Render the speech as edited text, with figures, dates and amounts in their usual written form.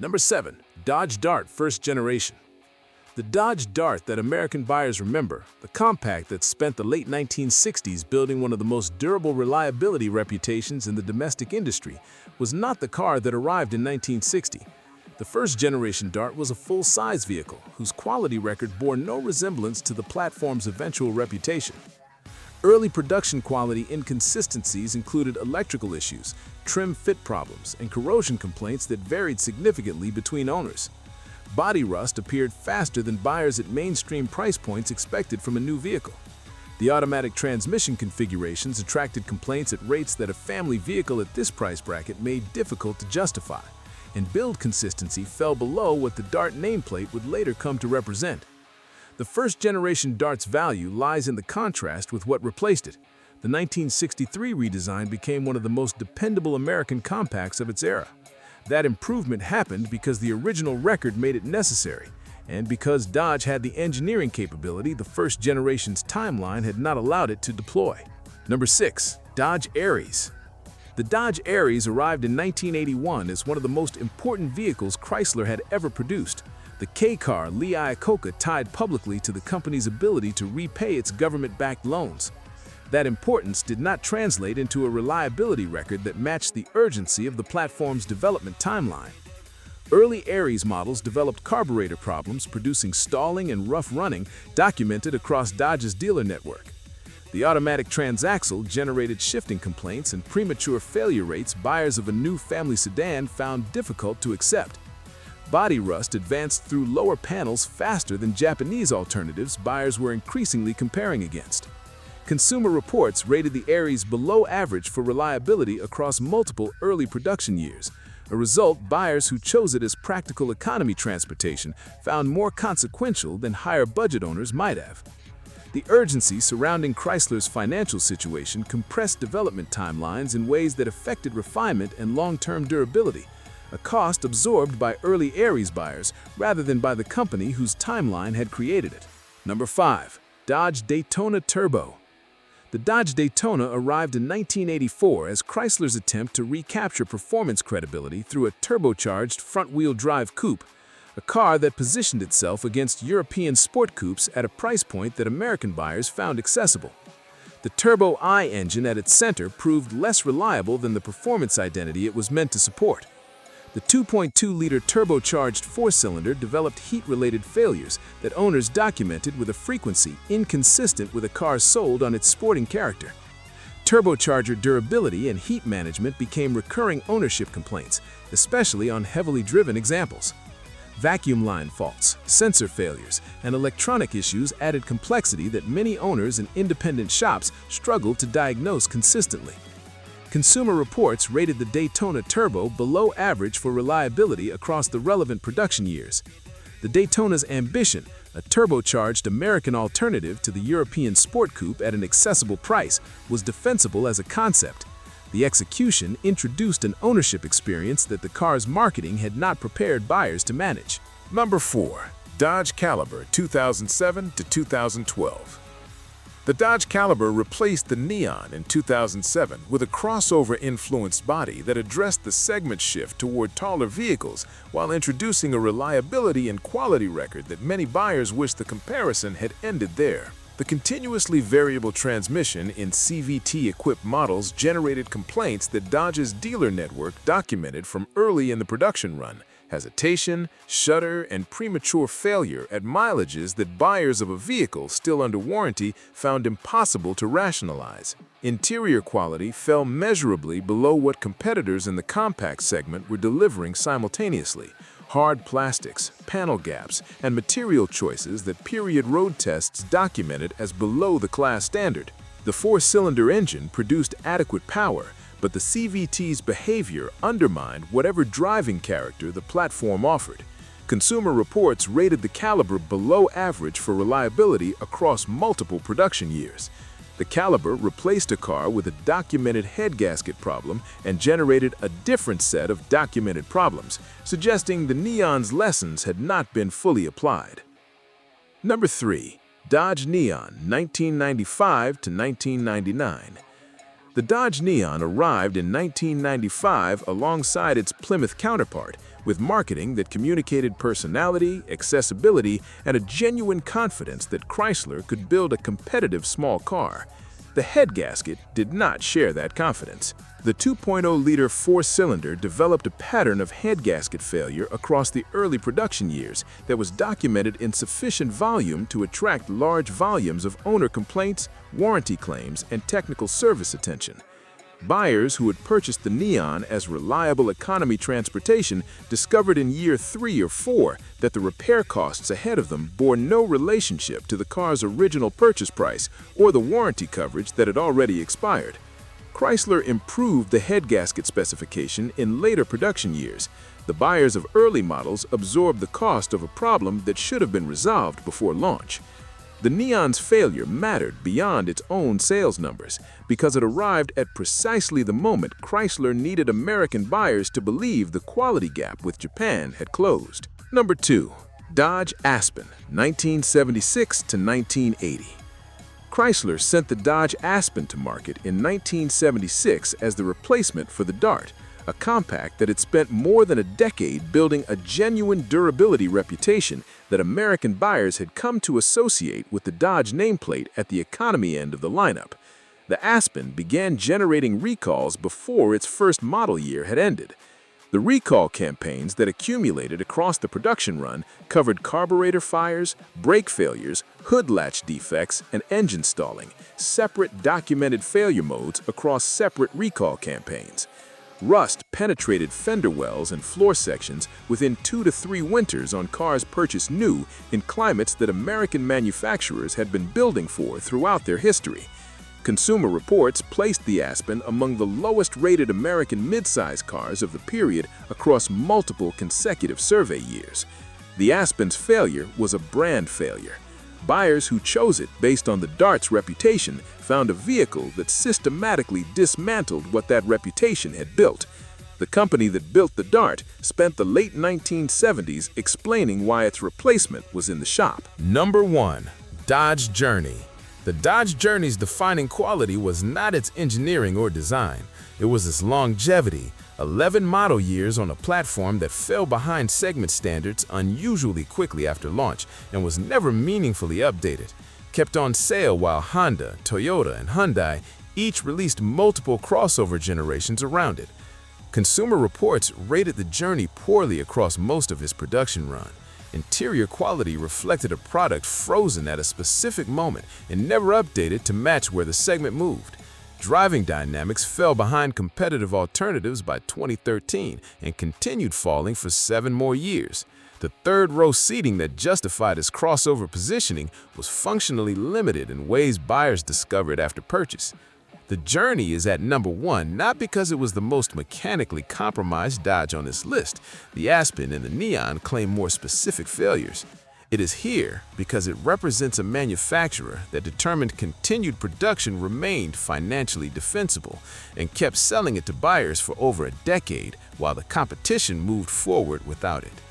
Number 7. Dodge Dart First Generation. The Dodge Dart that American buyers remember, the compact that spent the late 1960s building one of the most durable reliability reputations in the domestic industry, was not the car that arrived in 1960. The first-generation Dart was a full-size vehicle whose quality record bore no resemblance to the platform's eventual reputation. Early production quality inconsistencies included electrical issues, trim fit problems, and corrosion complaints that varied significantly between owners. Body rust appeared faster than buyers at mainstream price points expected from a new vehicle. The automatic transmission configurations attracted complaints at rates that a family vehicle at this price bracket made difficult to justify, and build consistency fell below what the Dart nameplate would later come to represent. The first-generation Dart's value lies in the contrast with what replaced it. The 1963 redesign became one of the most dependable American compacts of its era. That improvement happened because the original record made it necessary, and because Dodge had the engineering capability the first generation's timeline had not allowed it to deploy. Number 6. Dodge Aries. The Dodge Aries arrived in 1981 as one of the most important vehicles Chrysler had ever produced. The K-car Lee Iacocca tied publicly to the company's ability to repay its government-backed loans. That importance did not translate into a reliability record that matched the urgency of the platform's development timeline. Early Aries models developed carburetor problems, producing stalling and rough running, documented across Dodge's dealer network. The automatic transaxle generated shifting complaints and premature failure rates buyers of a new family sedan found difficult to accept. Body rust advanced through lower panels faster than Japanese alternatives buyers were increasingly comparing against. Consumer Reports rated the Aries below average for reliability across multiple early production years, a result buyers who chose it as practical economy transportation found more consequential than higher budget owners might have. The urgency surrounding Chrysler's financial situation compressed development timelines in ways that affected refinement and long-term durability, a cost absorbed by early Aries buyers rather than by the company whose timeline had created it. Number 5. Dodge Daytona Turbo. The Dodge Daytona arrived in 1984 as Chrysler's attempt to recapture performance credibility through a turbocharged front-wheel drive coupe, a car that positioned itself against European sport coupes at a price point that American buyers found accessible. The Turbo I engine at its center proved less reliable than the performance identity it was meant to support. The 2.2-liter turbocharged four-cylinder developed heat-related failures that owners documented with a frequency inconsistent with a car sold on its sporting character. Turbocharger durability and heat management became recurring ownership complaints, especially on heavily driven examples. Vacuum line faults, sensor failures, and electronic issues added complexity that many owners and independent shops struggled to diagnose consistently. Consumer Reports rated the Daytona Turbo below average for reliability across the relevant production years. The Daytona's ambition, a turbocharged American alternative to the European sport coupe at an accessible price, was defensible as a concept. The execution introduced an ownership experience that the car's marketing had not prepared buyers to manage. Number 4. Dodge Caliber 2007 to 2012. The Dodge Caliber replaced the Neon in 2007 with a crossover-influenced body that addressed the segment shift toward taller vehicles while introducing a reliability and quality record that many buyers wish the comparison had ended there. The continuously variable transmission in CVT-equipped models generated complaints that Dodge's dealer network documented from early in the production run: hesitation, shudder, and premature failure at mileages that buyers of a vehicle still under warranty found impossible to rationalize. Interior quality fell measurably below what competitors in the compact segment were delivering simultaneously. Hard plastics, panel gaps, and material choices that period road tests documented as below the class standard. The four-cylinder engine produced adequate power, but the CVT's behavior undermined whatever driving character the platform offered. Consumer Reports rated the Caliber below average for reliability across multiple production years. The Caliber replaced a car with a documented head gasket problem and generated a different set of documented problems, suggesting the Neon's lessons had not been fully applied. Number 3. Dodge Neon 1995 to 1999. The Dodge Neon arrived in 1995 alongside its Plymouth counterpart, with marketing that communicated personality, accessibility, and a genuine confidence that Chrysler could build a competitive small car. The head gasket did not share that confidence. The 2.0-liter four-cylinder developed a pattern of head gasket failure across the early production years that was documented in sufficient volume to attract large volumes of owner complaints, warranty claims, and technical service attention. Buyers who had purchased the Neon as reliable economy transportation discovered in year 3 or 4 that the repair costs ahead of them bore no relationship to the car's original purchase price or the warranty coverage that had already expired. Chrysler improved the head gasket specification in later production years. The buyers of early models absorbed the cost of a problem that should have been resolved before launch. The Neon's failure mattered beyond its own sales numbers because it arrived at precisely the moment Chrysler needed American buyers to believe the quality gap with Japan had closed. Number 2. Dodge Aspen, 1976 to 1980. Chrysler sent the Dodge Aspen to market in 1976 as the replacement for the Dart, a compact that had spent more than a decade building a genuine durability reputation that American buyers had come to associate with the Dodge nameplate at the economy end of the lineup. The Aspen began generating recalls before its first model year had ended. The recall campaigns that accumulated across the production run covered carburetor fires, brake failures, hood latch defects, and engine stalling, separate documented failure modes across separate recall campaigns. Rust penetrated fender wells and floor sections within 2 to 3 winters on cars purchased new in climates that American manufacturers had been building for throughout their history. Consumer Reports placed the Aspen among the lowest-rated American midsize cars of the period across multiple consecutive survey years. The Aspen's failure was a brand failure. Buyers who chose it based on the Dart's reputation found a vehicle that systematically dismantled what that reputation had built. The company that built the Dart spent the late 1970s explaining why its replacement was in the shop. Number 1. Dodge Journey. The Dodge Journey's defining quality was not its engineering or design. It was its longevity, 11 model years on a platform that fell behind segment standards unusually quickly after launch and was never meaningfully updated. Kept on sale while Honda, Toyota, and Hyundai each released multiple crossover generations around it. Consumer Reports rated the Journey poorly across most of its production run. Interior quality reflected a product frozen at a specific moment and never updated to match where the segment moved. Driving dynamics fell behind competitive alternatives by 2013 and continued falling for 7 more years. The third-row seating that justified its crossover positioning was functionally limited in ways buyers discovered after purchase. The Journey is at number 1 not because it was the most mechanically compromised Dodge on this list. The Aspen and the Neon claim more specific failures. It is here because it represents a manufacturer that determined continued production remained financially defensible and kept selling it to buyers for over a decade while the competition moved forward without it.